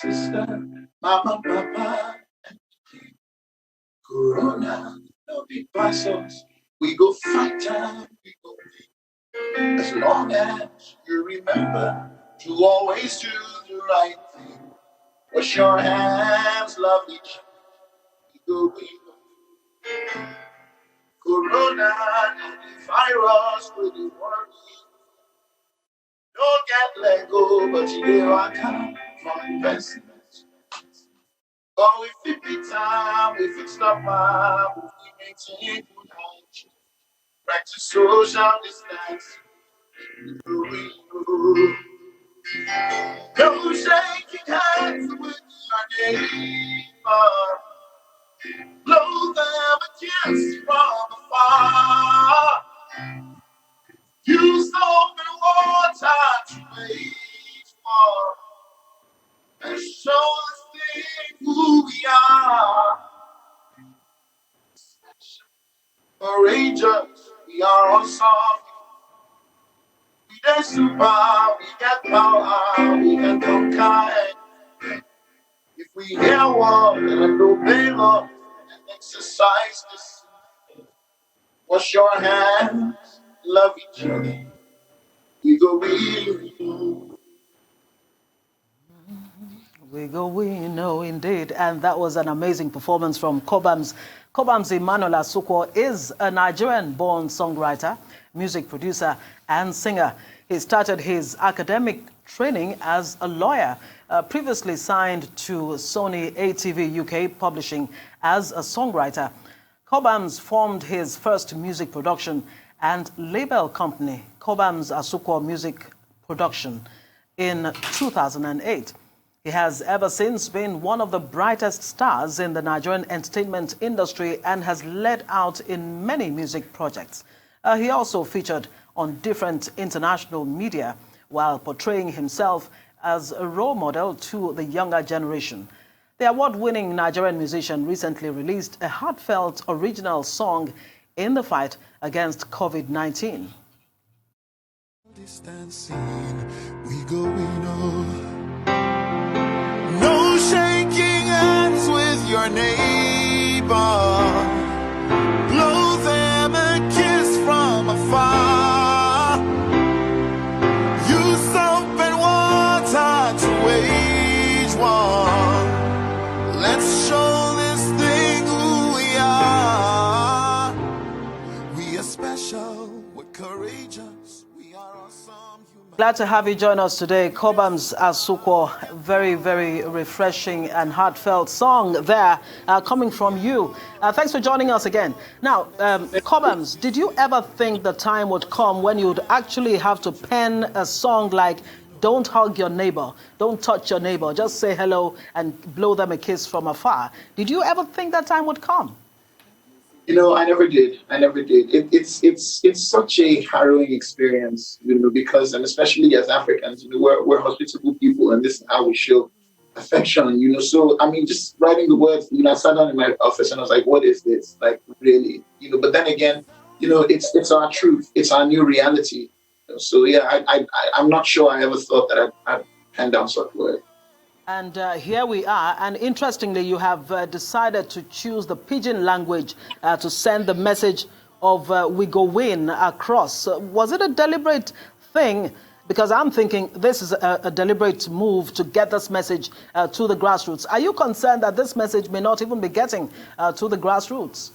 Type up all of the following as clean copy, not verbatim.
sister, mama, papa, corona, no big passos. We go fight time, we go as long as you remember to always do the right thing. Wash your hands, love each other. We go, we go. Corona, no the virus, we the worry. Don't get let go, but you are come from investment. Oh, if it be time, if it's not my, if we maintain good hygiene, practice social distance. No shaking hands with your neighbor. Blow them a kiss from afar. Use open water to wage war. And show us thing who we are. Courageous, we are awesome. We get super, we get power, we can conquer. If we hear one and obey law and exercise this, wash your hands, love each other. We go real. We know indeed. And that was an amazing performance from Cobhams. Cobhams Emmanuel Asukwo is a Nigerian-born songwriter, music producer, and singer. He started his academic training as a lawyer, previously signed to Sony ATV UK Publishing as a songwriter. Cobhams formed his first music production and label company, Cobhams Asukwo Music Production, in 2008. He has ever since been one of the brightest stars in the Nigerian entertainment industry and has led out in many music projects. He also featured on different international media while portraying himself as a role model to the younger generation. The award-winning Nigerian musician recently released a heartfelt original song in the fight against COVID-19. Distancing, we go, we know. No shaking hands with your neighbor. Blow them a kiss from afar. Use soap and water to wage war. Let's show this thing who we are. We are special, we're courageous, we are awesome. Glad to have you join us today. Cobhams Asukwo, very, very refreshing and heartfelt song there coming from you. Thanks for joining us again. Now, Cobhams, did you ever think the time would come when you'd actually have to pen a song like "Don't hug your neighbor, don't touch your neighbor, just say hello and blow them a kiss from afar"? Did you ever think that time would come? You know, I never did. I never did. It's such a harrowing experience, you know, because, and especially as Africans, you know, we're hospitable people, and this is how we show affection, you know. So I mean, just writing the words, you know, I sat down in my office and I was like, what is this? Like, really, you know. But then again, you know, it's our truth. It's our new reality. So yeah, I'm not sure I ever thought that I'd pen down such words. And here we are. And interestingly, you have decided to choose the pidgin language to send the message of "We Go Win" across. Was it a deliberate thing? Because I'm thinking this is a deliberate move to get this message to the grassroots. Are you concerned that this message may not even be getting to the grassroots?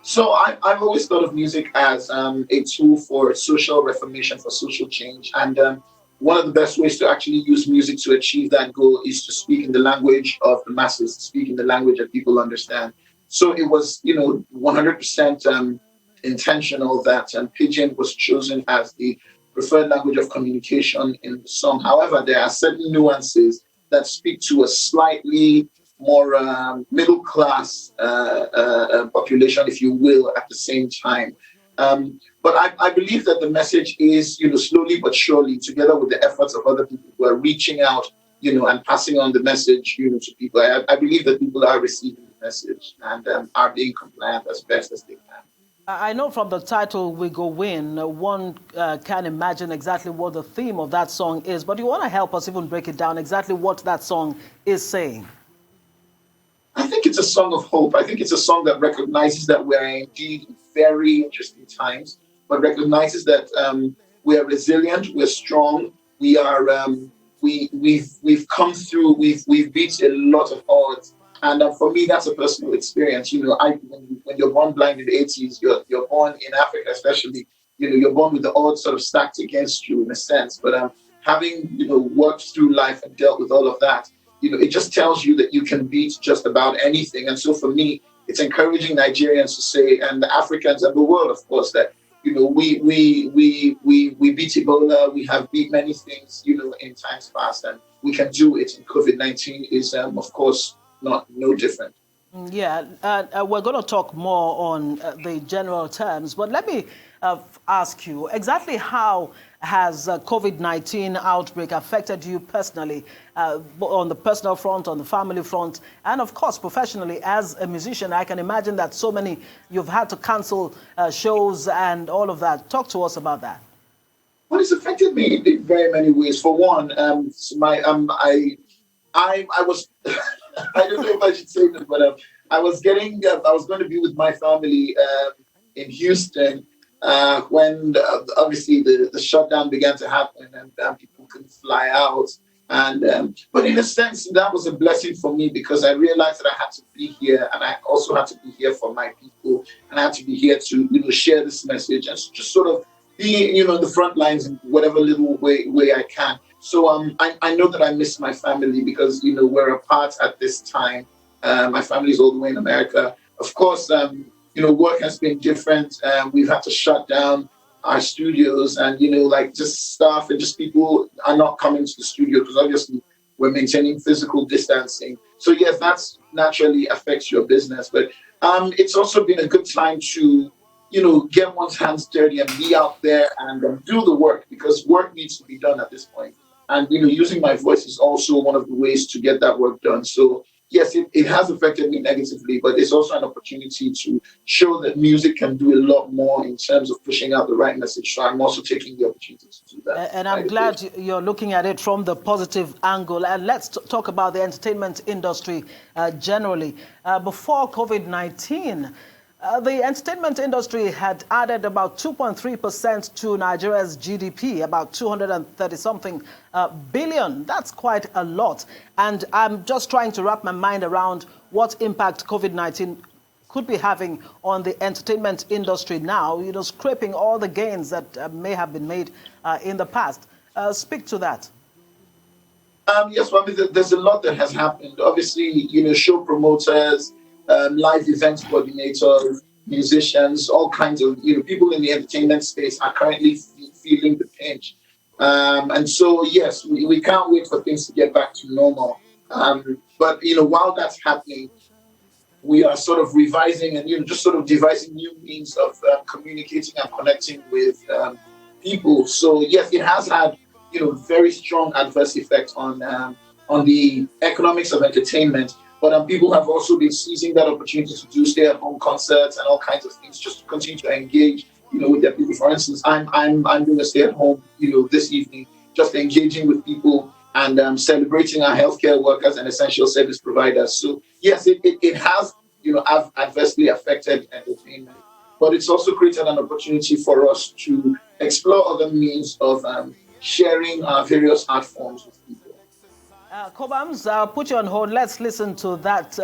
So I've always thought of music as a tool for social reformation, for social change. And one of the best ways to actually use music to achieve that goal is to speak in the language of the masses, speak in the language that people understand. So it was, you know, 100% intentional that Pidgin was chosen as the preferred language of communication in the song. However, there are certain nuances that speak to a slightly more middle class population, if you will, at the same time. But I believe that the message is, you know, slowly but surely, together with the efforts of other people who are reaching out, you know, and passing on the message, you know, to people. I believe that people are receiving the message and are being compliant as best as they can. I know from the title "We Go Win," one can imagine exactly what the theme of that song is. But you want to help us even break it down exactly what that song is saying? I think it's a song of hope. I think it's a song that recognizes that we're indeed in very interesting times, but recognizes that we are resilient, we're strong, we are we've come through, we've beat a lot of odds, and for me that's a personal experience. When you're born blind in the 80s, you're born in Africa, especially. You're born with the odds sort of stacked against you in a sense, but having worked through life and dealt with all of that, it just tells you that you can beat just about anything. And so for me, it's encouraging Nigerians to say, and the Africans and the world, of course, that we beat Ebola, we have beat many things, in times past, and we can do it. And COVID-19 is, of course, not no different. Yeah, we're going to talk more on the general terms, but let me ask you exactly how has COVID-19 outbreak affected you personally, on the personal front, on the family front, and of course professionally as a musician? I can imagine that you've had to cancel shows and all of that. Talk to us about that. Well, it's affected me in very many ways. For one, my I was I don't know if I should say this, but I was going to be with my family in Houston when obviously the shutdown began to happen and people couldn't fly out. And but in a sense, that was a blessing for me because I realized that I had to be here, and I also had to be here for my people, and I had to be here to share this message and just sort of be the front lines in whatever little way I can. So I know that I miss my family because we're apart at this time. My family's all the way in America. Of course, work has been different. We've had to shut down our studios, and like just staff and just people are not coming to the studio because obviously we're maintaining physical distancing. So yes, that's naturally affects your business, but it's also been a good time to get one's hands dirty and be out there and do the work because work needs to be done at this point. And using my voice is also one of the ways to get that work done. So yes, it has affected me negatively, but it's also an opportunity to show that music can do a lot more in terms of pushing out the right message. So I'm also taking the opportunity to do that. And I'm glad you're looking at it from the positive angle. And let's talk about the entertainment industry generally. Before COVID-19, the entertainment industry had added about 2.3% to Nigeria's GDP, about 230-something billion. That's quite a lot. And I'm just trying to wrap my mind around what impact COVID-19 could be having on the entertainment industry now, scraping all the gains that may have been made in the past. Speak to that. Yes, well, there's a lot that has happened. Obviously, show promoters, live events coordinators, musicians, all kinds of people in the entertainment space are currently feeling the pinch. And so, yes, we can't wait for things to get back to normal. But while that's happening, we are sort of revising and just sort of devising new means of communicating and connecting with people. So yes, it has had very strong adverse effect on the economics of entertainment. But people have also been seizing that opportunity to do stay-at-home concerts and all kinds of things just to continue to engage with their people. For instance, I'm doing a stay-at-home this evening, just engaging with people and celebrating our healthcare workers and essential service providers. So yes, it has adversely affected entertainment, but it's also created an opportunity for us to explore other means of sharing our various art forms with people. Cobhams, I'll put you on hold. Let's listen to that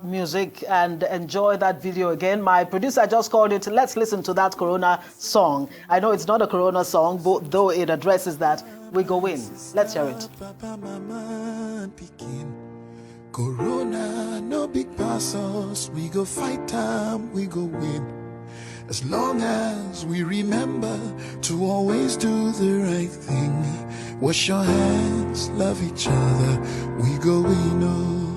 music and enjoy that video again. My producer just called it, let's listen to that Corona song. I know it's not a Corona song, but though it addresses that, we go in. Let's hear it. Corona, no big passos. We go fight time, we go win. As long as we remember to always do the right thing. Wash your hands, love each other, we go win. Oh.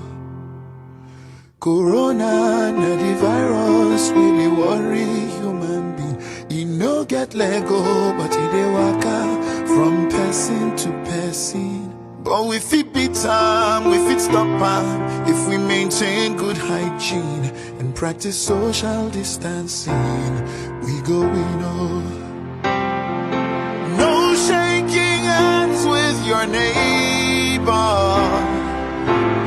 Corona, na the virus, we be worry human being. He no get let go, but he dey waka from person to person. But we fit beat time, we fit stop time if we maintain good hygiene and practice social distancing. we going on. No shaking hands with your neighbor.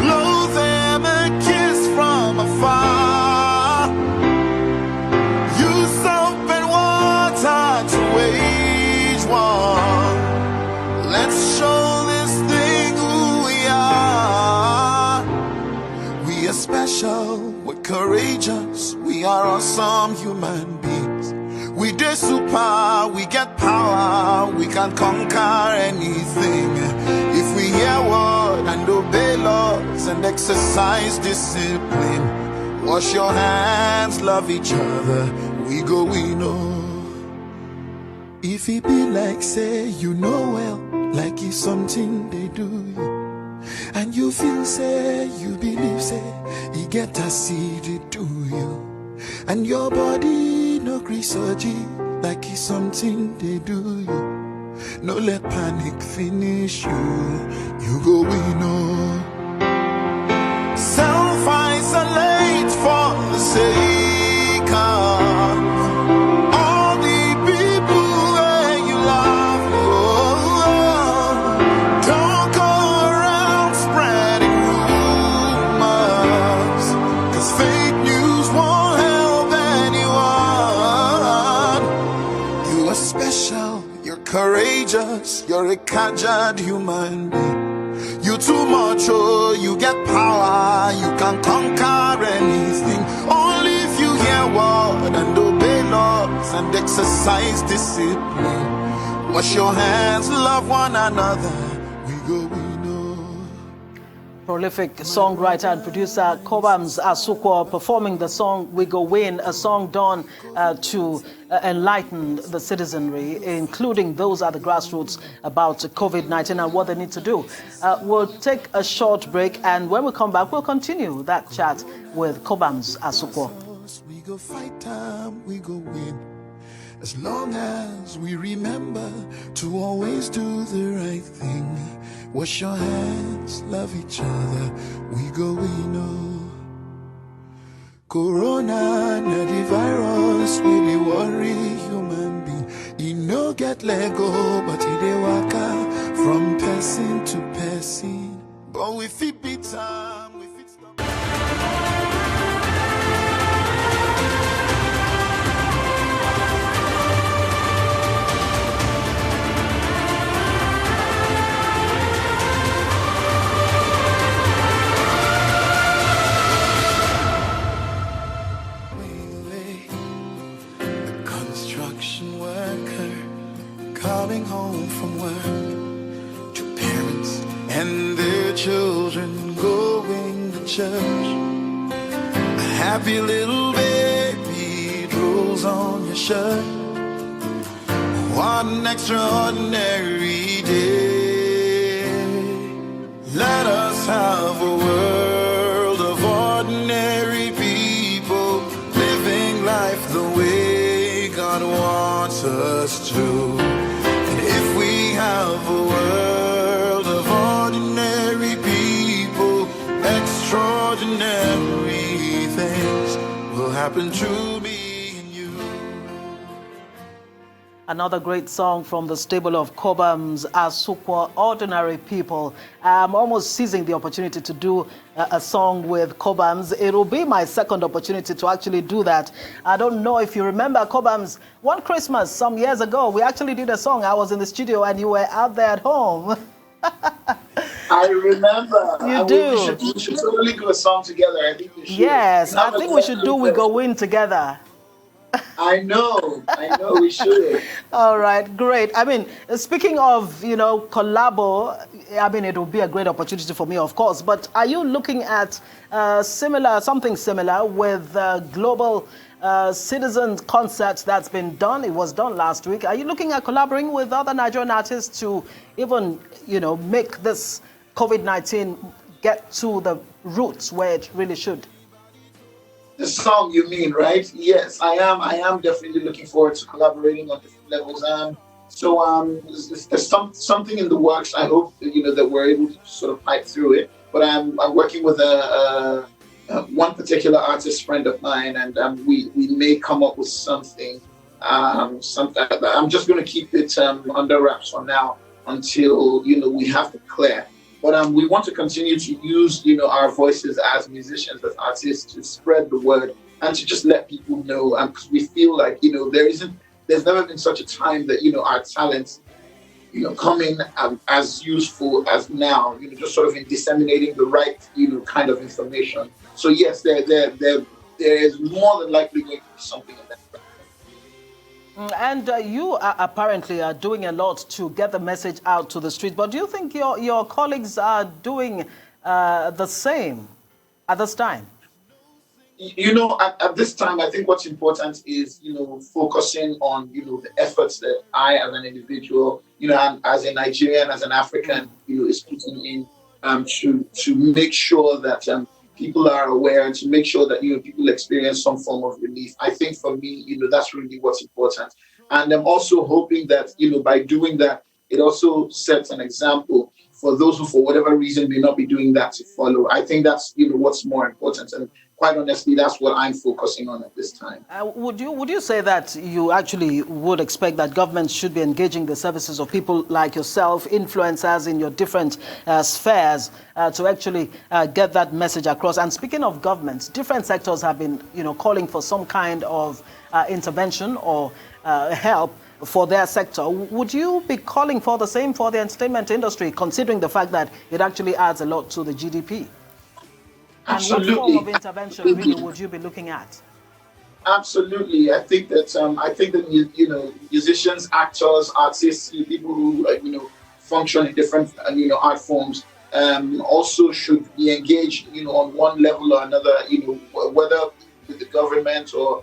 Blow them a kiss from afar. Use soap and water to wage war. Let's show this thing who we are. We are special, we're courageous, we are awesome human beings. We do super, we get power, we can conquer anything. If we hear word and obey laws and exercise discipline, wash your hands, love each other, we go, we know. If it be like say you know well, like it's something they do you, and you feel say, you believe say, you get a seed it do you, and your body no grisogy, like it's something they do you. No let panic finish you, you go we know. Self-isolate for the sake of all the people that you love. Oh, don't go around spreading rumors, 'cause fake news won't help anyone. You are special, you're courageous, you're a caged human being. You too much, oh, you get power, you can conquer anything. Only if you hear word and obey laws and exercise discipline. Wash your hands, love one another, we go, we know. Prolific songwriter and producer Cobhams Asukwo performing the song We Go Win, a song done to enlighten the citizenry, including those at the grassroots, about COVID-19 and what they need to do. We'll take a short break, and when we come back, we'll continue that chat with Cobhams Asukwo. We go fight time, we go win. As long as we remember to always do the right thing. Wash your hands, love each other, we go, we know. Corona, na the virus, we dey worry human being. E no get Lego, but e dey waka from person to person. But we fit beat time, we fit stop. Coming home from work, to parents and their children going to church. A happy little baby rolls on your shirt. What an extraordinary day. Let us have a world of ordinary people, living life the way God wants us to. If we have a world of ordinary people, extraordinary things will happen to me and you. Another great song from the stable of Cobhams Asukwo, Ordinary People. I'm almost seizing the opportunity to do a song with Cobhams. It'll be my second opportunity to actually do that. I don't know if you remember, Cobhams, one Christmas some years ago, we actually did a song. I was in the studio and you were out there at home. I remember. You do. We should totally do a song together. I think we should. Yes, I think we should do We Go Win together. I know, we should. All right, great. I mean, speaking of, collabo, I mean, it will be a great opportunity for me, of course, but are you looking at something similar with global citizen concert that's been done? It was done last week. Are you looking at collaborating with other Nigerian artists to even, make this COVID-19 get to the roots where it really should? The song you mean, right? Yes, I am definitely looking forward to collaborating on different levels. There's something in the works. I hope that we're able to sort of pipe through it. But I'm working with one particular artist friend of mine, and we may come up with something I'm just going to keep it under wraps for now until we have the clear. But we want to continue to use our voices as musicians, as artists, to spread the word and to just let people know. Because we feel like there's never been such a time that our talents come in as useful as now. Just sort of in disseminating the right kind of information. So yes, there is more than likely going to be something in that. And you apparently are doing a lot to get the message out to the street. But do you think your colleagues are doing the same at this time? At this time, I think what's important is focusing on the efforts that I, as an individual, and as a Nigerian, as an African, is putting in to make sure that people are aware, and to make sure that people experience some form of relief. I think for me, that's really what's important, and I'm also hoping that by doing that, it also sets an example for those who, for whatever reason, may not be doing that, to follow. I think that's what's more important, and quite honestly, that's what I'm focusing on at this time. Would you say that you actually would expect that governments should be engaging the services of people like yourself, influencers in your different spheres, to actually get that message across? And speaking of governments, different sectors have been calling for some kind of intervention or help for their sector. Would you be calling for the same for the entertainment industry, considering the fact that it actually adds a lot to the GDP? And what form of Absolutely. intervention really would you be looking at? Absolutely, I think that musicians, actors, artists, people who function in different art forms also should be engaged on one level or another, whether with the government or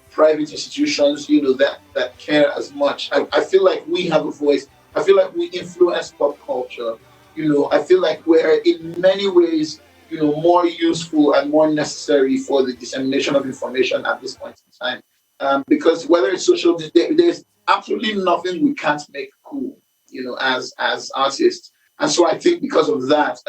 private institutions that care as much. I feel like we have a voice. I feel like we influence pop culture. I feel like we're in many ways more useful and more necessary for the dissemination of information at this point in time. Because whether it's social, there's absolutely nothing we can't make cool, as artists. And so I think because of that,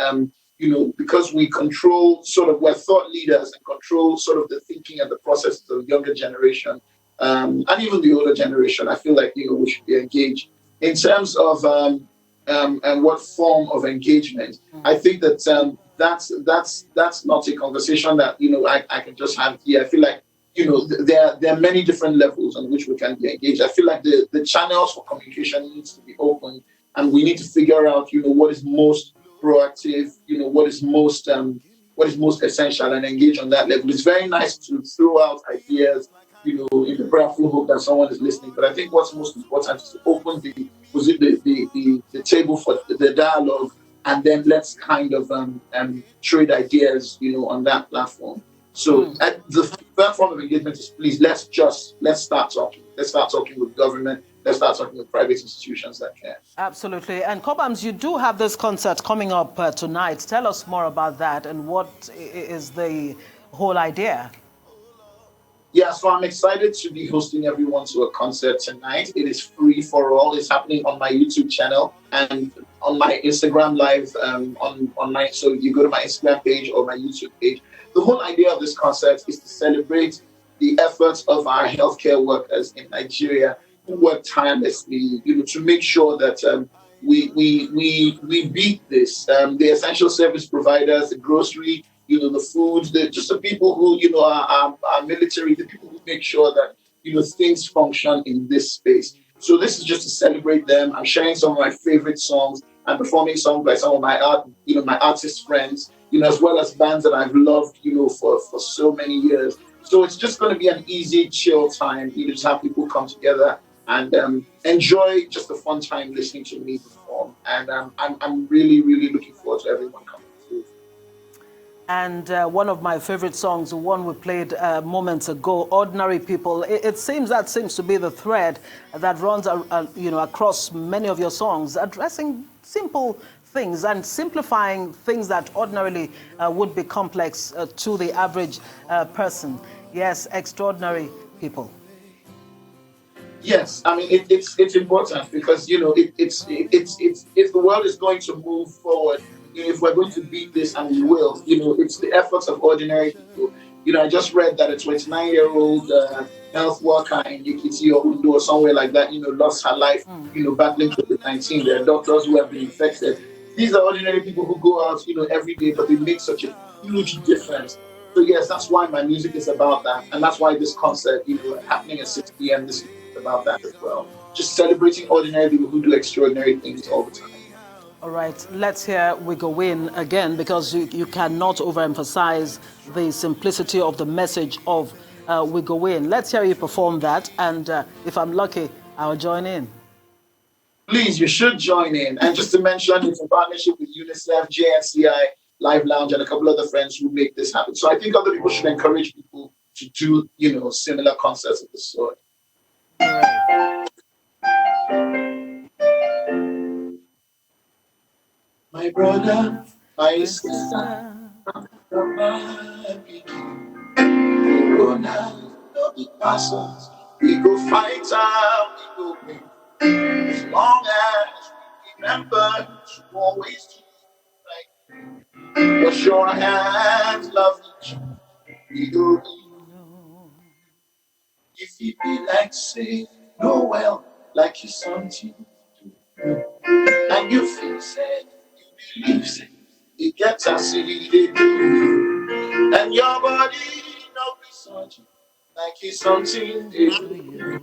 because we control sort of, we're thought leaders and control sort of the thinking and the processes of the younger generation, and even the older generation, I feel like we should be engaged in terms of and what form of engagement. I think that that's not a conversation that I can just have here. I feel like there are many different levels on which we can be engaged. I feel like the channels for communication needs to be open, and we need to figure out what is most proactive, what is most essential, and engage on that level. It's very nice to throw out ideas, in the prayerful hope that someone is listening. But I think what's most important is to open the table for the dialogue, and then let's kind of trade ideas, on that platform. So the third form of engagement is, please, let's start talking. Let's start talking with government. Let's start talking with private institutions that care. Absolutely. And Cobhams, you do have this concert coming up tonight. Tell us more about that and what is the whole idea? Yeah, so I'm excited to be hosting everyone to a concert tonight. It is free for all. It's happening on my YouTube channel and on my Instagram live. So you go to my Instagram page or my YouTube page. The whole idea of this concert is to celebrate the efforts of our healthcare workers in Nigeria who work tirelessly, to make sure that we beat this. The essential service providers, the grocery, the food, just the people who, are military, the people who make sure that, things function in this space. So this is just to celebrate them. I'm sharing some of my favorite songs. I'm performing songs by some of my my artist friends, as well as bands that I've loved, for so many years. So it's just going to be an easy, chill time, just have people come together and enjoy just a fun time listening to me perform. And I'm really, really looking forward to everyone coming through. And one of my favorite songs, the one we played moments ago, "Ordinary People." It seems to be the thread that runs, across many of your songs, addressing simple things and simplifying things that ordinarily would be complex to the average person. Yes, extraordinary people. Yes, I mean it's important because it's if the world is going to move forward, if we're going to beat this, and we will, it's the efforts of ordinary people. I just read that a 29-year-old health worker in Yekiti or Undo or somewhere like that, lost her life, battling COVID-19. There are doctors who have been infected. These are ordinary people who go out, every day, but they make such a huge difference. So yes, that's why my music is about that, and that's why this concert, happening at 6 p.m. this evening is about that as well. Just celebrating ordinary people who do extraordinary things all the time. All right, let's hear We Go Win again, because you cannot overemphasize the simplicity of the message of We Go Win. Let's hear you perform that, and if I'm lucky, I'll join in. Please, you should join in. And just to mention, it's a partnership with UNICEF, JNCI, Live Lounge, and a couple other friends who make this happen. So I think other people should encourage people to do, similar concerts of this sort. All right. My brother, my sister, my pikin, we go now, no be pastors. We go fight out, we go win. As long as we remember to always do right. Wash your hands, love each other. We go win. If it be like say, no well, like you something to do. And you feel said, you believe said, it gets us in the do. And your body no be something, like it's something to do.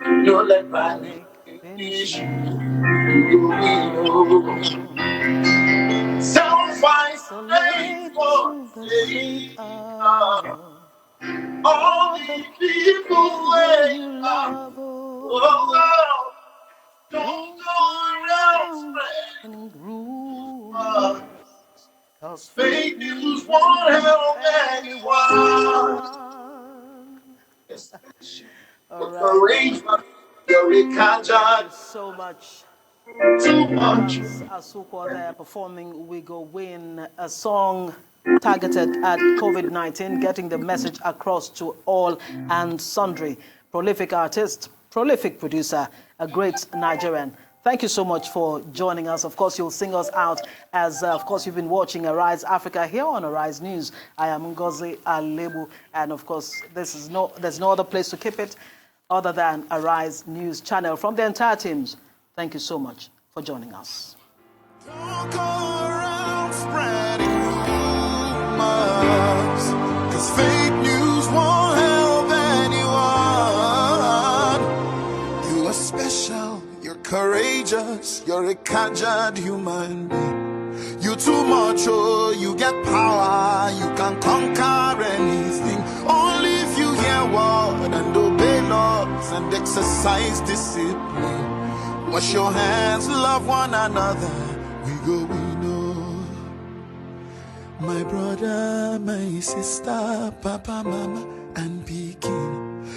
No let panic finish you. You go. Sacrifice for The sake sake of of all the people where you you are. love, Oh, don't don't go go around around spreading spreading rumors, rumors. 'cause fake Fake news news won't won't help help anyone. anyone. Yes, All but right. courageous, you're a Thank you conjure so much. too much. Cobhams Asukwa there performing We Go Win, a song targeted at COVID-19, getting the message across to all and sundry. Prolific artist, prolific producer, a great Nigerian. Thank you so much for joining us. Of course, you'll sing us out as, of course, you've been watching Arise Africa here on Arise News. I am Ngozi Alebu, and of course, there's no other place to keep it other than Arise News channel. From the entire teams, thank you so much for joining us. Don't go around spreading rumors, 'cause fake news won't help anyone. You are special, you're courageous, you're a conjured human being. You too much, oh, you get power, you can conquer anything. Only if you hear word and obey laws and exercise discipline. Wash your hands, love one another. We go, we know. My brother, my sister, papa, mama, and Pekin.